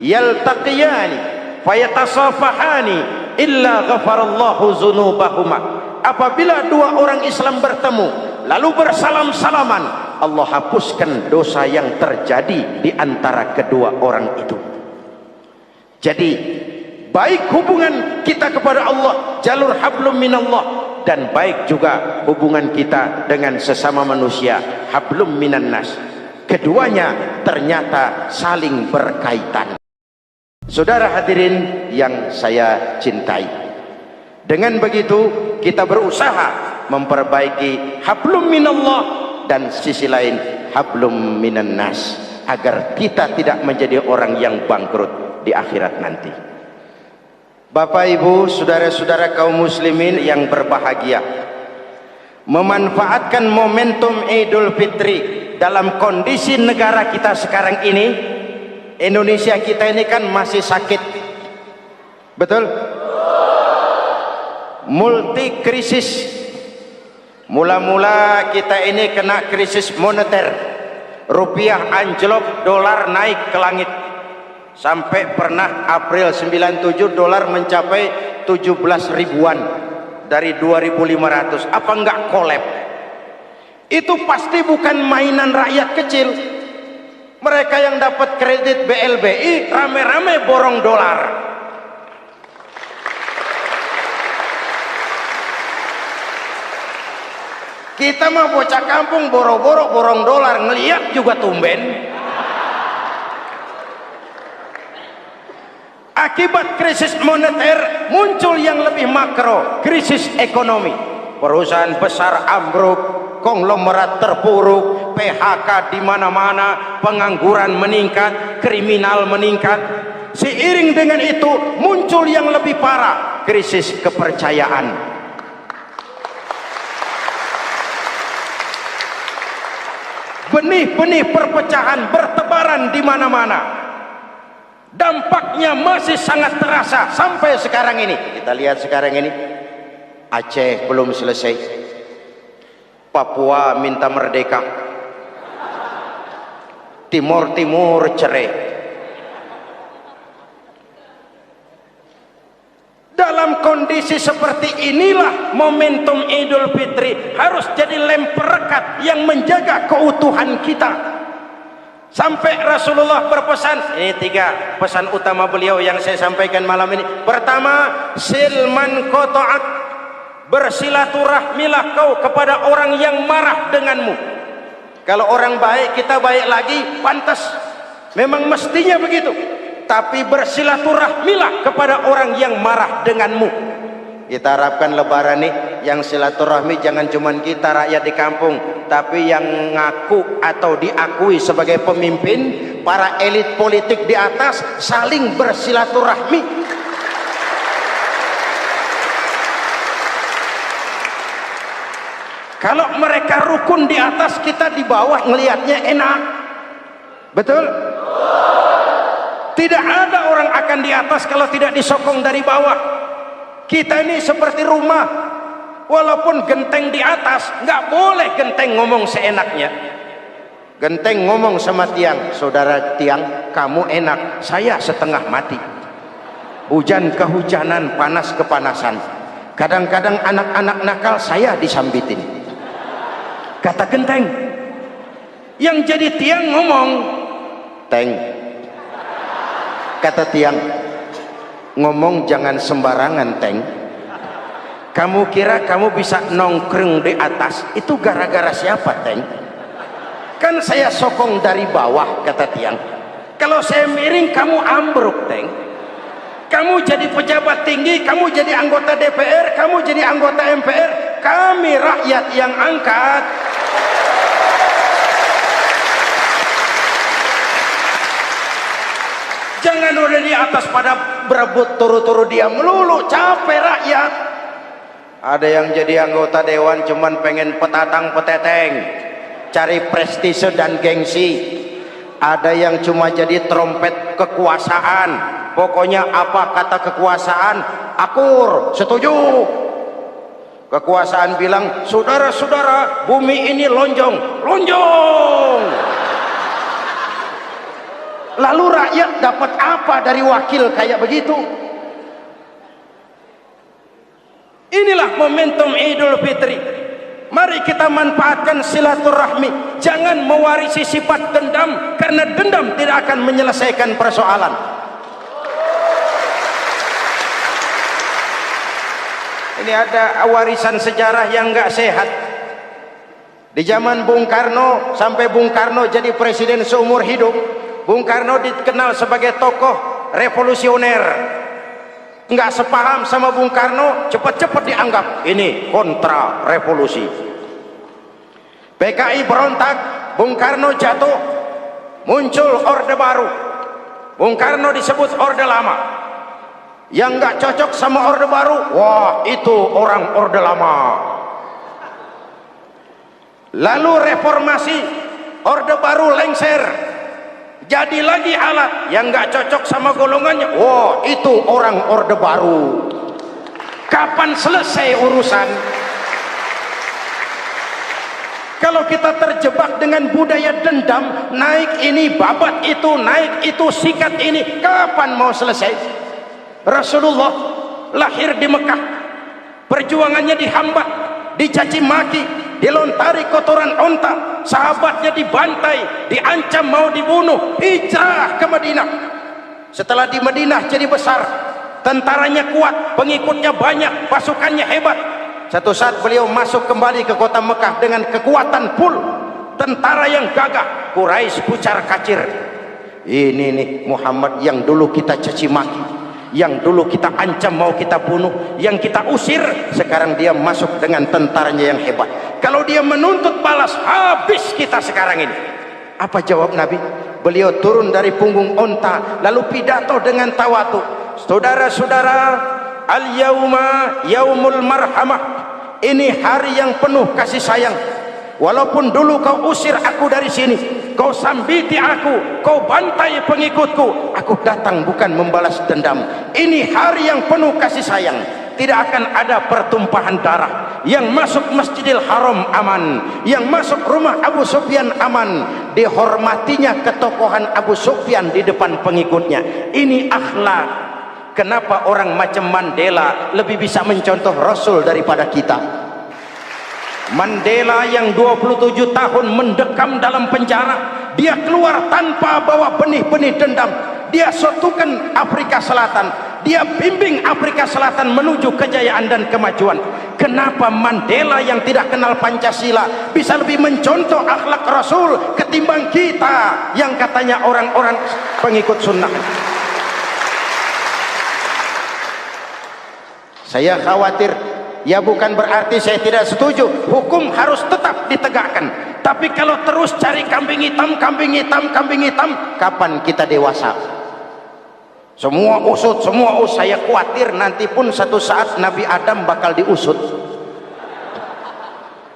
yaltaqiyani fayatasafahani illa ghafarallahu dzunubahuma. Apabila dua orang Islam bertemu lalu bersalam-salaman, Allah hapuskan dosa yang terjadi di antara kedua orang itu. Jadi baik hubungan kita kepada Allah, jalur hablum minallah, dan baik juga hubungan kita dengan sesama manusia, hablum minan nas. Keduanya ternyata saling berkaitan. Saudara hadirin yang saya cintai, dengan begitu kita berusaha memperbaiki hablum minallah dan sisi lain hablum minan nas, agar kita tidak menjadi orang yang bangkrut di akhirat nanti. Bapak Ibu, saudara-saudara kaum muslimin yang berbahagia, memanfaatkan momentum Idul Fitri dalam kondisi negara kita sekarang ini. Indonesia kita ini kan masih sakit, betul? Multi krisis. Mula-mula kita ini kena krisis moneter, rupiah anjlok, dolar naik ke langit. Sampai pernah April 97 dolar mencapai 17 ribuan dari 2.500. Apa enggak kolab? Itu pasti bukan mainan rakyat kecil. Mereka yang dapat kredit BLBI rame-rame borong dolar. Kita mah bocah kampung boro-boro borong dolar, ngeliat juga tumben. Akibat krisis moneter muncul yang lebih makro, krisis ekonomi. Perusahaan besar ambruk, konglomerat terpuruk, PHK di mana-mana, pengangguran meningkat, kriminal meningkat. Seiring dengan itu muncul yang lebih parah, krisis kepercayaan. Benih-benih perpecahan bertebaran di mana-mana. Dampaknya masih sangat terasa sampai sekarang ini. Kita lihat sekarang ini, Aceh belum selesai, Papua minta merdeka, Timur cerai. Dalam kondisi seperti inilah momentum Idul Fitri harus jadi lem perekat yang menjaga keutuhan kita. Sampai Rasulullah berpesan, ini 3 pesan utama beliau yang saya sampaikan malam ini. Pertama, silman qata'ak, bersilaturahmilah kau kepada orang yang marah denganmu. Kalau orang baik kita baik lagi, pantas, memang mestinya begitu. Tapi bersilaturahmilah kepada orang yang marah denganmu. Kita harapkan lebaran nih yang silaturahmi jangan cuman kita rakyat di kampung, tapi yang ngaku atau diakui sebagai pemimpin, para elit politik di atas saling bersilaturahmi. Kalau mereka rukun di atas, kita di bawah ngelihatnya enak, betul? Tidak ada orang akan di atas kalau tidak disokong dari bawah. Kita ini seperti rumah, walaupun genteng di atas, nggak boleh genteng ngomong seenaknya. Genteng ngomong sama tiang, saudara tiang, kamu enak, saya setengah mati. Hujan kehujanan, panas kepanasan. Kadang-kadang anak-anak nakal saya disambitin. Kata genteng, yang jadi tiang ngomong, teng. Kata tiang, ngomong jangan sembarangan teng. Kamu kira kamu bisa nongkrong di atas itu gara-gara siapa teng? Kan saya sokong dari bawah, kata tiang. Kalau saya miring kamu ambruk teng. Kamu jadi pejabat tinggi, kamu jadi anggota DPR, kamu jadi anggota MPR, kami rakyat yang angkat. Jangan udah di atas pada berebut turu-turu dia melulu, capek rakyat. Ada yang jadi anggota dewan cuman pengen petatang peteteng, cari prestise dan gengsi. Ada yang cuma jadi trompet kekuasaan, pokoknya apa kata kekuasaan akur, setuju. Kekuasaan bilang, saudara-saudara, bumi ini lonjong, lonjong. Lalu rakyat dapat apa dari wakil kayak begitu? Inilah momentum Idul Fitri. Mari kita manfaatkan silaturahmi. Jangan mewarisi sifat dendam, karena dendam tidak akan menyelesaikan persoalan. Ini ada warisan sejarah yang enggak sehat. Di zaman Bung Karno, sampai Bung Karno jadi presiden seumur hidup, Bung Karno dikenal sebagai tokoh revolusioner. Enggak sepaham sama Bung Karno, cepat-cepat dianggap ini kontra revolusi. PKI berontak, Bung Karno jatuh, muncul orde baru. Bung Karno disebut orde lama. Yang enggak cocok sama orde baru, wah itu orang orde lama. Lalu reformasi, orde baru lengser, jadi lagi alat yang nggak cocok sama golongannya, wah itu orang orde baru. Kapan selesai urusan? Kalau kita terjebak dengan budaya dendam, naik ini babat itu, naik itu sikat ini, kapan mau selesai? Rasulullah lahir di Mekah, perjuangannya dihambat, dicaci maki, dilontari kotoran onta, sahabatnya dibantai, diancam mau dibunuh, hijrah ke Madinah. Setelah di Madinah jadi besar, tentaranya kuat, pengikutnya banyak, pasukannya hebat. Satu saat beliau masuk kembali ke kota Mekah dengan kekuatan full, tentara yang gagah, Quraisy pucar kacir. Ini nih Muhammad yang dulu kita caci maki, yang dulu kita ancam mau kita bunuh, yang kita usir, sekarang dia masuk dengan tentaranya yang hebat. Kalau dia menuntut balas, habis kita sekarang ini. Apa jawab Nabi? Beliau turun dari punggung onta, lalu pidato dengan tawatu. Saudara-saudara, al-yauma yaumul marhamah. Ini hari yang penuh kasih sayang. Walaupun dulu kau usir aku dari sini, kau sambiti aku, kau bantai pengikutku, aku datang bukan membalas dendam. Ini hari yang penuh kasih sayang. Tidak akan ada pertumpahan darah. Yang masuk Masjidil Haram aman, yang masuk rumah Abu Sufyan aman. Dihormatinya ketokohan Abu Sufyan di depan pengikutnya. Ini akhlak. Kenapa orang macam Mandela lebih bisa mencontoh Rasul daripada kita? Mandela yang 27 tahun mendekam dalam penjara, dia keluar tanpa bawa benih-benih dendam. Dia satukan Afrika Selatan, dia bimbing Afrika Selatan menuju kejayaan dan kemajuan. Kenapa Mandela yang tidak kenal Pancasila bisa lebih mencontoh akhlak Rasul ketimbang kita yang katanya orang-orang pengikut sunnah? Saya khawatir, ya bukan berarti saya tidak setuju, hukum harus tetap ditegakkan. Tapi kalau terus cari kambing hitam, kambing hitam, kambing hitam, kapan kita dewasa? Semua usut, semua usut. Saya khawatir nanti pun satu saat Nabi Adam bakal diusut.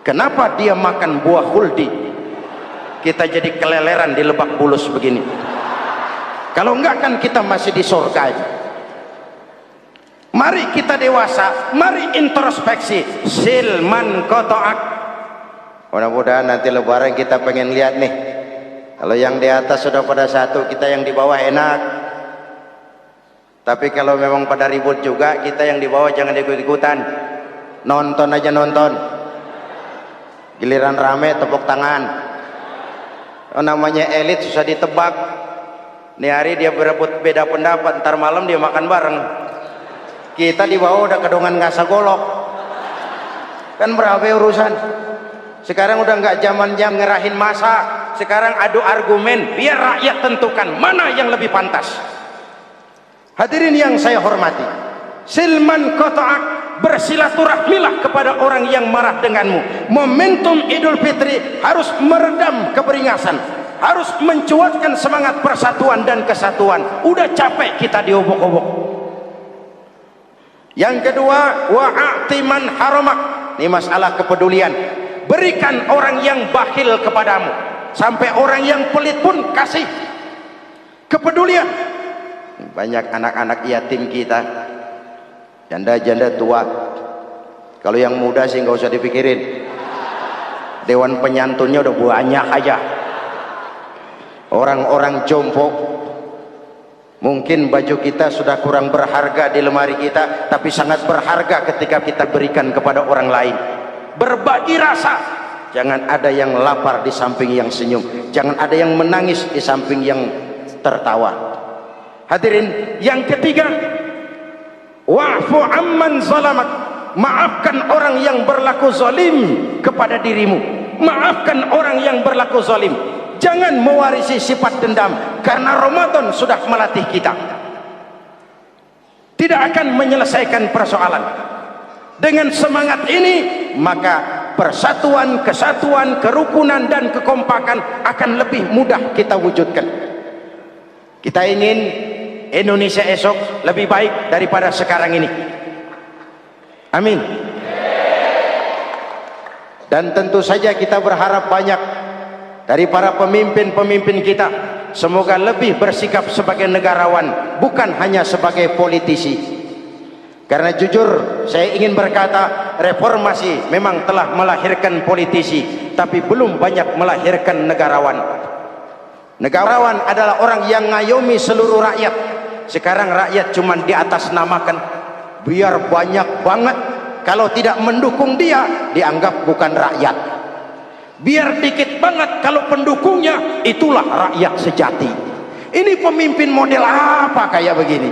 Kenapa dia makan buah khuldi? Kita jadi keleleran di Lebak Bulus begini. Kalau enggak kan kita masih di surga aja. Mari kita dewasa, mari introspeksi. Silman kotoak. Mudah-mudahan nanti lebaran kita pengen lihat nih, kalau yang di atas sudah pada satu, kita yang di bawah enak. Tapi kalau memang pada ribut juga, kita yang di bawah jangan ikut-ikutan. Nonton aja nonton. Giliran rame tepuk tangan. Oh, namanya elit susah ditebak. Nih hari dia berebut beda pendapat, ntar malam dia makan bareng. Kita di bawah udah kedongan ngasa golok. Kan berapa urusan? Sekarang udah nggak zaman jam ngerahin masa. Sekarang adu argumen, biar rakyat tentukan mana yang lebih pantas. Hadirin yang saya hormati, silman kotoak, bersilaturahmilah kepada orang yang marah denganmu. Momentum Idul Fitri harus meredam keberingasan, harus mencuatkan semangat persatuan dan kesatuan. Udah capek kita diobok-obok. Yang kedua, wa'atiman haramak. Ini masalah kepedulian. Berikan orang yang bakhil kepadamu, sampai orang yang pelit pun kasih. Kepedulian. Banyak anak-anak yatim kita, janda-janda tua. Kalau yang muda sih nggak usah dipikirin. Dewan penyantunnya udah banyak aja. Orang-orang jompo Mungkin baju kita sudah kurang berharga di lemari kita, tapi sangat berharga ketika kita berikan kepada orang lain. Berbagi rasa. Jangan ada yang lapar di samping yang senyum. Jangan ada yang menangis di samping yang tertawa. Hadirin, yang ketiga, wa'fu amman zalamak. Maafkan orang yang berlaku zalim kepada dirimu. Maafkan orang yang berlaku zalim. Jangan mewarisi sifat dendam, karena Ramadan sudah melatih kita. Tidak akan menyelesaikan persoalan. Dengan semangat ini, maka persatuan, kesatuan, kerukunan dan kekompakan akan lebih mudah kita wujudkan. Kita ingin Indonesia esok lebih baik daripada sekarang ini. Amin. Dan tentu saja kita berharap banyak dari para pemimpin-pemimpin kita, semoga lebih bersikap sebagai negarawan, bukan hanya sebagai politisi. Karena jujur saya ingin berkata, reformasi memang telah melahirkan politisi, tapi belum banyak melahirkan negarawan. Negarawan adalah orang yang ngayomi seluruh rakyat. Sekarang rakyat cuma di atas namakan, biar banyak banget. Kalau tidak mendukung dia, dianggap bukan rakyat. Biar dikit banget kalau pendukungnya, itulah rakyat sejati. Ini pemimpin model apa kayak begini?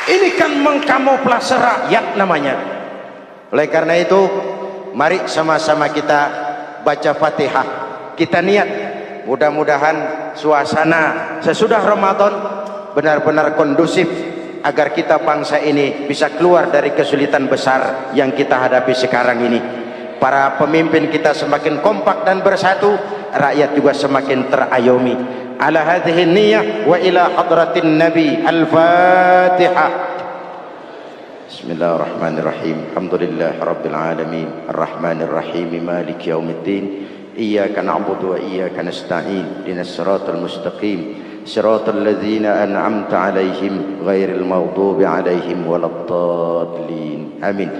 Ini kan mengkamuflase rakyat namanya. Oleh karena itu, mari sama-sama kita baca Fatihah. Kita niat, mudah-mudahan suasana sesudah Ramadan benar-benar kondusif, agar kita bangsa ini bisa keluar dari kesulitan besar yang kita hadapi sekarang ini. Para pemimpin kita semakin kompak dan bersatu, rakyat juga semakin terayomi. Ala hadhihi niyyah wa ila hadratin nabi. Al-Fatihah. Bismillahirrahmanirrahim. Alhamdulillahi rabbil alamin, arrahmanir rahim, maliki yaumiddin. Iyyaka na'budu wa iyyaka nasta'in. Ihdinas siratal mustaqim. صراط الذين أنعمت عليهم غير المغضوب عليهم ولا الضالين آمين.